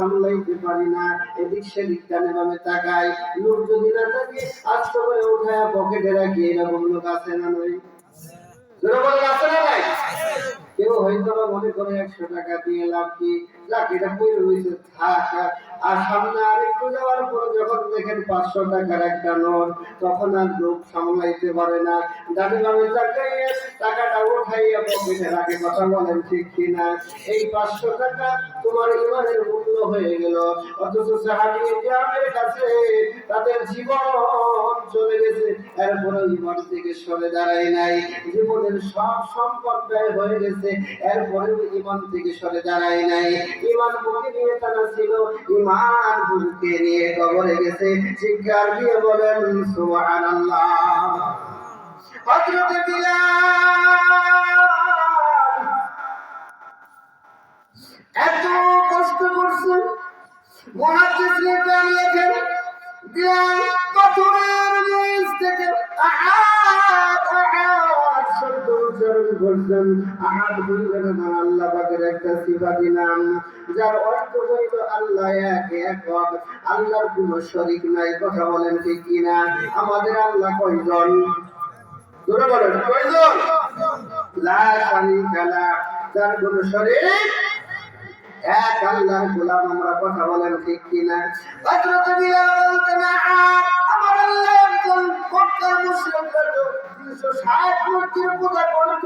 সামলাইতে পারি না, এদিক সেদিক ডানে বামে তাকাই, লোক যদি না থাকে আস্তে করে উঠায় পকেটে রাখি, এরকম লোক আছে না নাই? আছে না নাই? কেউ হয়তো বা মনে করে 100 টাকা দিয়ে লাভ কি, যাক এটা পড়ে রয়েছে থাক, আর সামনে আরেকটু যাওয়ার পর যখন দেখেন 500 টাকার একটা নোট, তখন আর লোক সামলাইতে পারে না, ডানে বামে তাকাই টাকাটা উঠাইয়া পকেটে রাখে। কথা বলেন ঠিক কিনা? এই 500 টাকা তোমার ইমানের মূল্য হয়ে গেল। অথচ সাহাবী কিরামের কাছে তাদের জীবন চলে গেছে, এরপরে ইমান থেকে সরে দাঁড়ায় নাই, জীবনের সব সম্পদ ব্যয় হয়ে গেছে, এরপরেও ইমান থেকে সরে দাঁড়ায় নাই। ইমান বুকে নিয়ে তারা ছিল, ইমান বুকে নিয়ে কবরে গেছে। চিৎকার দিয়ে বলেন সুবহানাল্লাহ। হযরত বিলাল এত কষ্ট করছেন, মুহাদ্দিস লেখেন বিলাল পাথরের নিচ থেকে আহাদ আহাদ শব্দ উচ্চারণ করছেন। আহাদ বললেন না আল্লাহ পাকের একটা সিফাতি নাম, যার অর্থ হইল আল্লাহ এক, একক, আল্লাহর কোনো শরীক নাই। কথা বলেন ঠিক কিনা? আমাদের আল্লাহ কয়জন? জোরে বলেন কয়জন? লা শারীকা লাহ, যার কোনো শরীক, এক আল্লাহর গোলাম আমরা। কথা বলেন ঠিক কিনা? হযরত বিলাল বলতেন আমার আল্লাহ একজন, মক্কার মুশরিকরা তো 360 মূর্তির পূজা করত,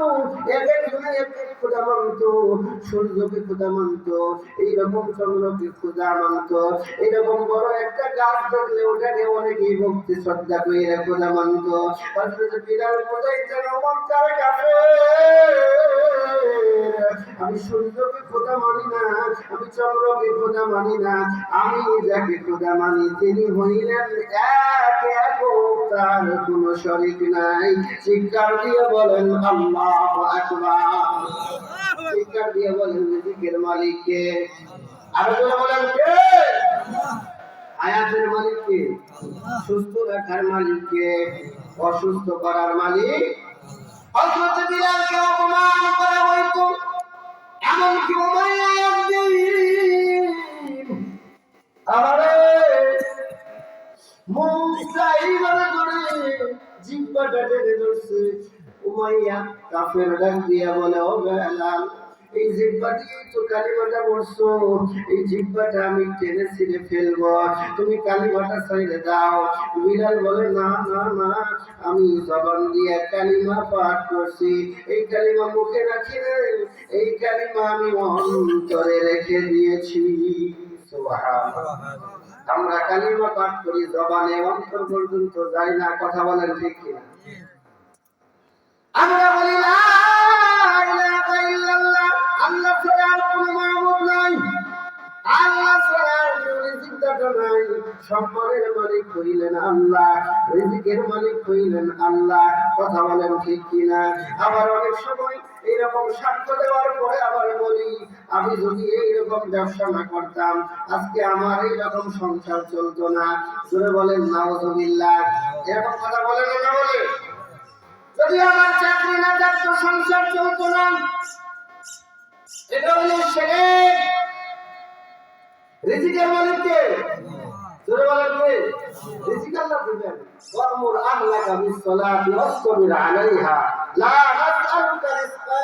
এক একজনে এক এক খোদা মানত, সূর্যকে খোদা মানত, এইরকম চন্দ্রকে খোদা মানত, এইরকম বড় একটা গাছ দেখলে ওটাকে অনেকেই ভক্তি শ্রদ্ধা করে খোদা মানত। হযরত বিলাল বোঝাইতেন মক্কার কাফের, আমি সূর্যকে খোদা মানি না, আমি চন্দ্রকে খোদা মানি না, আমি যাকে খোদা মানি তিনি হইলেন এক একক, তার কোনো শরীক নাই। চিৎকার দিয়ে বলেন আল্লাহু আকবার। চিৎকার দিয়ে বলেন রিজিকের মালিক কে? আরো জোরে বলেন কে? হায়াতের মালিক কে? সুস্থ রাখার মালিক কে? অসুস্থ করার মালিক? হযরত বিলালকে অপমান করা হইতো, এমনকি উমাইয়া আমারে মুসা এইভাবে ধরে জিহ্বাটা টেনে ধরছে। উমাইয়া কাফের ডাক দিয়া বলে ও বিলাল, এই জিহ্বা দিয়ে তো কালিমাটা পড়ছো, এই জিহ্বাটা আমি টেনে ছিঁড়ে ফেলবো, তুমি কালিমাটা ছেড়ে দাও। বিলাল বলে না না না, আমি জবান দিয়ে কালিমা পাঠ করছি, এই কালিমা মুখে রাখি না, এই কালিমা আমি অন্তরে রেখে দিয়েছি। সুবহানাল্লাহ। আমরা কালিমা পাঠ করি জবানে, অন্তর পর্যন্ত যাই না। কথা বলেন ঠিক কিনা? আমরা বলি লা ইলাহা ইল্লাল্লাহ, আল্লাহ ছাড়া আর কোনো মাবুদ নাই, আল্লাহ ছাড়া আর কেউ রিজিক দাতা নাই। সম্মানের মালিক হইলেন আল্লাহ, রিজিকের মালিক হইলেন আল্লাহ। কথা বলেন ঠিক কিনা? আবার অনেক সময় এইরকম সাক্ষ্য দেওয়ার পরে আবার বলি, আমি যদি এইরকম ব্যবসা না করতাম আজকে আমার এইরকম সংসার চলতো না। জোরে বলেন নাউযুবিল্লাহ। এরকম কথা বলেন না বলে? যদি আমার চাকরি না থাকতো সংসার চলতো না, এটা হলো শিরক। রিজিকের মালিক কে? জোরে বলেন কে? রিজিক আল্লাহ দিবেন। ওয়ামুর আহলাকা বিসসালাতি ওয়াসতাবির আলাইহা লা নাসআলুকা রিজকা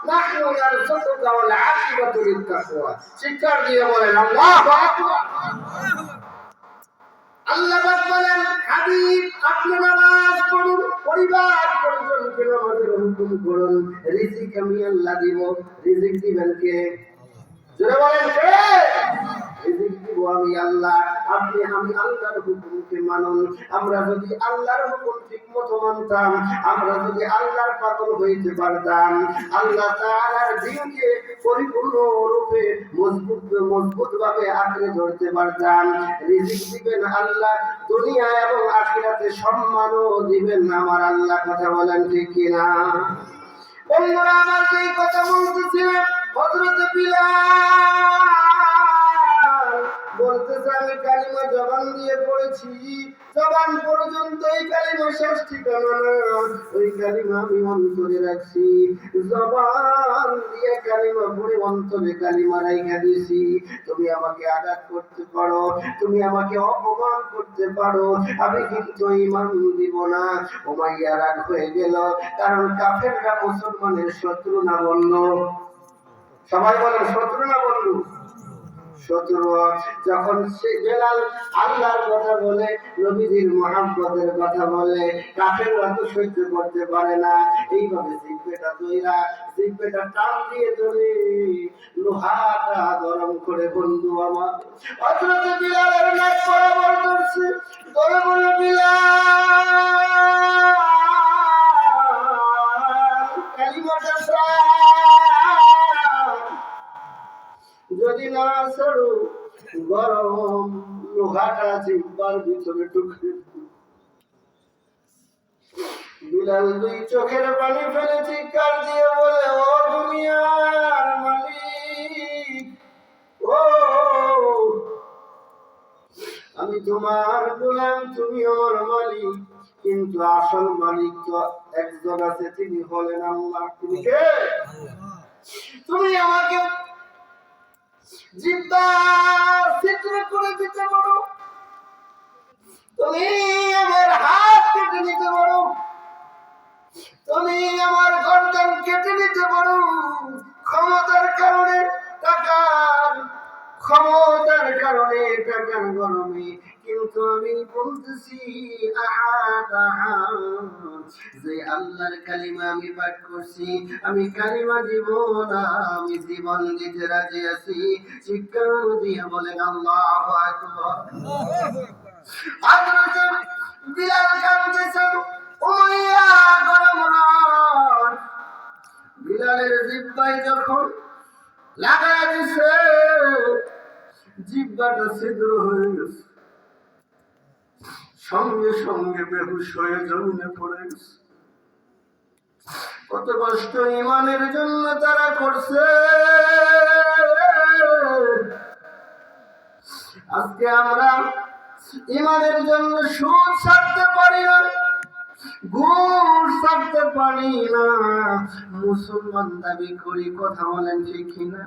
নাহনু নারযুকুকা ওয়াল আকিবাতু লিত-তাকওয়া। চিৎকার দিয়ে বলেন আল্লাহু আকবার। আল্লাহ পাক বলেন হাবিব আপনি নামাজ পড়ুন, পরিবার পরিজনকে নামাজের হুকুম করুন, রিজিক আমি আল্লাহ দিব। রিজিক দিবেন কে? জোরে বলেন কে? রিজিক দিব আমি আল্লাহ। আপনি আমি আল্লাহর হুকুমকে মানুন। আমরা যদি আল্লাহর হুকুম ঠিকমতো মানতাম, আমরা যদি আল্লাহর পাগল হইতে পারতাম, আল্লাহ তাআলার দ্বীনকে পরিপূর্ণ রূপে মজবুত ভাবে আঁকড়ে ধরতে পারতাম। রিজিক দিবেন আল্লাহ, দুনিয়া এবং আখিরাতে সম্মানও দিবেন আমার আল্লাহ। কথা বলেন ঠিক কিনা? বন্ধুরা আমার যেই কথা বলতেছিলেন, হযরত বিলাল বলতেছে আমি কালিমা জবান দিয়ে পড়েছি, জবান পর্যন্ত এই কালিমা শেষ ঠিকানা না, ওই কালিমা আমি অন্তরে রাখছি, জবান দিয়ে কালিমা পড়ে অন্তরে কালিমা রাইখা দিছি। তুমি আমাকে আঘাত করতে পারো, তুমি আমাকে অপমান করতে পারো, আমি কিন্তু ঈমান দিব না। উমাইয়া রাগ হয়ে গেল, কারণ কাফেররা মুসলমানের শত্রু না বন্ধু? সবাই বলেন শত্রু না বন্ধু? শত্রু। যখন সে বেলাল আল্লাহর কথা বলে, নবীজির মুহাব্বতের কথা বলে, কাফেররা তো সহ্য করতে পারে না, এইভাবে জিহ্বাটা দইরা জিহ্বাটা টান দিয়ে ধরে লোহাটা গরম করে বন্ধু আমার হযরত বিলালের নাক বরাবর ধরছে, ধরে বলে বিলাল কালিমাটা যদি না ছাড়ো, গরম লোহাটা জিহ্বার ভিতরে ঢুকে। বিলাল দুই চোখের পানি ফেলে চিৎকার দিয়ে বলে, ও দুনিয়ার মালিক, ও আমি তোমার গোলাম, তুমি আমার মালিক, কিন্তু আসল মালিক তো একজন আছে, তিনি হলেন আল্লাহ। তুমি কে? তুমি আমাকে জিহ্বা ছিদ্র করে দিতে পারো, তুমি আমার হাত কেটে নিতে পারো, তুমি আমার গর্দান কেটে নিতে পারো, ক্ষমতার কারণে, টাকার ক্ষমতার কারণে, টাকার গরমে, কিন্তু আমি বলতেছি যে আল্লাহর কালিমা আমি পাঠ করছি, আমি কালিমা দিব না, আমি জীবন দিতে রাজি আছি। চিৎকার দিয়ে বলেন আল্লাহু আকবার। হযরত বিলাল কাঁদতেছেন, উমাইয়া গরম রড বিলালের জিহ্বায় যখন লাগায় দিছে, জিহ্বাটা ছিদ্র হয়ে গেছে, সঙ্গে সঙ্গে বেহুশ হয়ে জমিনে পড়ে গেছে। কত কষ্ট ঈমানের জন্য তারা করছে, আজকে আমরা ঈমানের জন্য সুদ ছাড়তে পারি না, ঘুষ ছাড়তে পারি না, মুসলমান দাবি করি, কথা বলেন ঠিক কিনা?